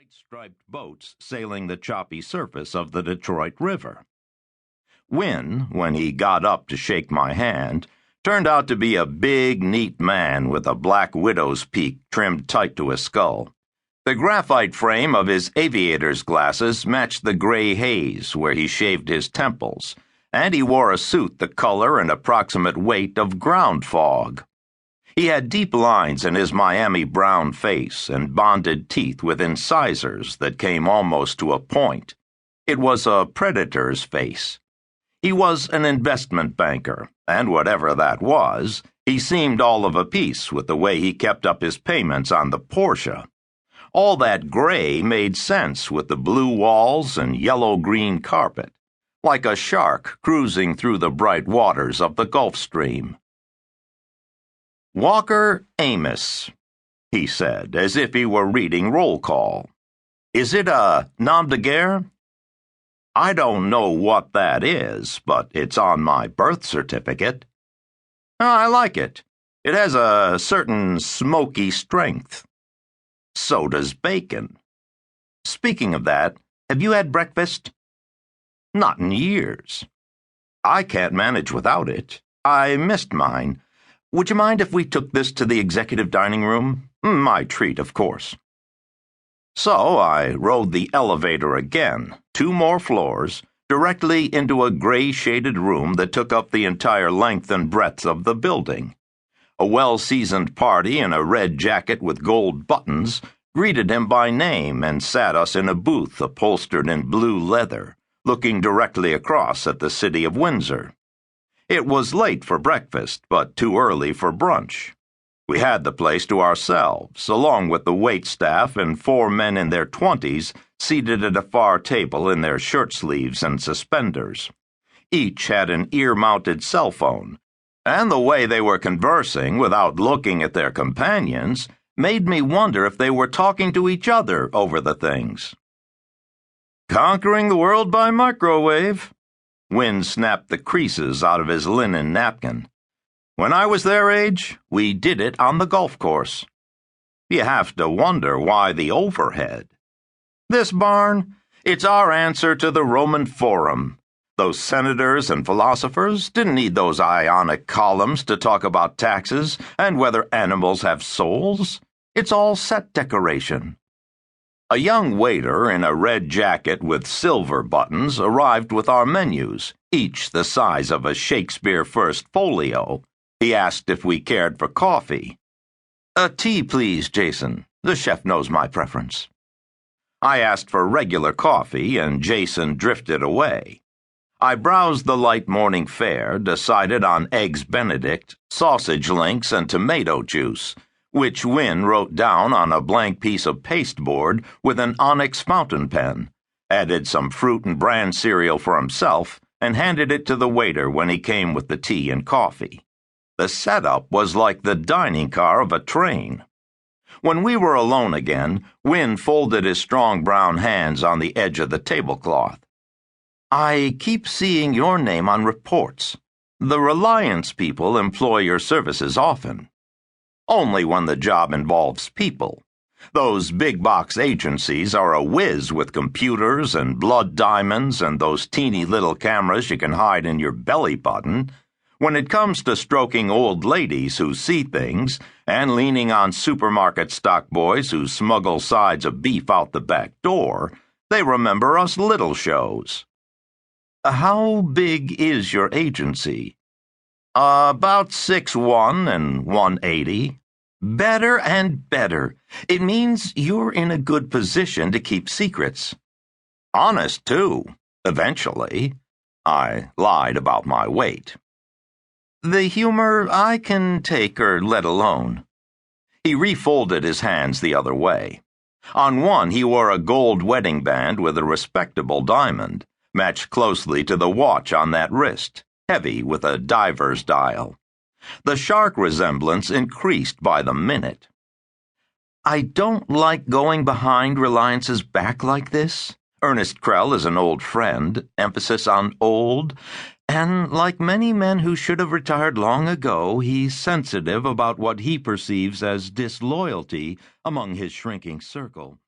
white-striped boats sailing the choppy surface of the Detroit River. Wynne, when he got up to shake my hand, turned out to be a big, neat man with a black widow's peak trimmed tight to his skull. The graphite frame of his aviator's glasses matched the gray haze where he shaved his temples, and he wore a suit the color and approximate weight of ground fog. He had deep lines in his Miami brown face and bonded teeth with incisors that came almost to a point. It was a predator's face. He was an investment banker, and whatever that was, he seemed all of a piece with the way he kept up his payments on the Porsche. All that gray made sense with the blue walls and yellow-green carpet, like a shark cruising through the bright waters of the Gulf Stream. "Walker Amos," he said, as if he were reading roll call. "Is it a nom de guerre?" "I don't know what that is, but it's on my birth certificate." "I like it. It has a certain smoky strength." "So does bacon. Speaking of that, have you had breakfast?" "Not in years." "I can't manage without it. I missed mine. Would you mind if we took this to the executive dining room? My treat, of course." So I rode the elevator again, 2 more floors, directly into a gray-shaded room that took up the entire length and breadth of the building. A well-seasoned party in a red jacket with gold buttons greeted him by name and sat us in a booth upholstered in blue leather, looking directly across at the city of Windsor. It was late for breakfast, but too early for brunch. We had the place to ourselves, along with the waitstaff and 4 men in their 20s seated at a far table in their shirt sleeves and suspenders. Each had an ear-mounted cell phone, and the way they were conversing without looking at their companions made me wonder if they were talking to each other over the things. "Conquering the world by microwave." Wynne snapped the creases out of his linen napkin. "When I was their age, we did it on the golf course." You have to wonder why the overhead. "This barn, it's our answer to the Roman Forum. Those senators and philosophers didn't need those Ionic columns to talk about taxes and whether animals have souls. It's all set decoration." A young waiter in a red jacket with silver buttons arrived with our menus, each the size of a Shakespeare First folio. He asked if we cared for coffee. "A tea, please, Jason. The chef knows my preference." I asked for regular coffee, and Jason drifted away. I browsed the light morning fare, decided on eggs Benedict, sausage links, and tomato juice, which Wynne wrote down on a blank piece of pasteboard with an onyx fountain pen, added some fruit and bran cereal for himself, and handed it to the waiter when he came with the tea and coffee. The setup was like the dining car of a train. When we were alone again, Wynne folded his strong brown hands on the edge of the tablecloth. "I keep seeing your name on reports. The Reliance people employ your services often." "Only when the job involves people. Those big-box agencies are a whiz with computers and blood diamonds and those teeny little cameras you can hide in your belly button. When it comes to stroking old ladies who see things and leaning on supermarket stock boys who smuggle sides of beef out the back door, they remember us little shows." "How big is your agency?" About 6'1" and 180. "Better and better. It means you're in a good position to keep secrets." "Honest, too. Eventually." I lied about my weight. "The humor I can take or let alone." He refolded his hands the other way. On one he wore a gold wedding band with a respectable diamond, matched closely to the watch on that wrist, heavy with a diver's dial. The shark resemblance increased by the minute. "I don't like going behind Reliance's back like this. Ernest Krell is an old friend, emphasis on old, and like many men who should have retired long ago, he's sensitive about what he perceives as disloyalty among his shrinking circle."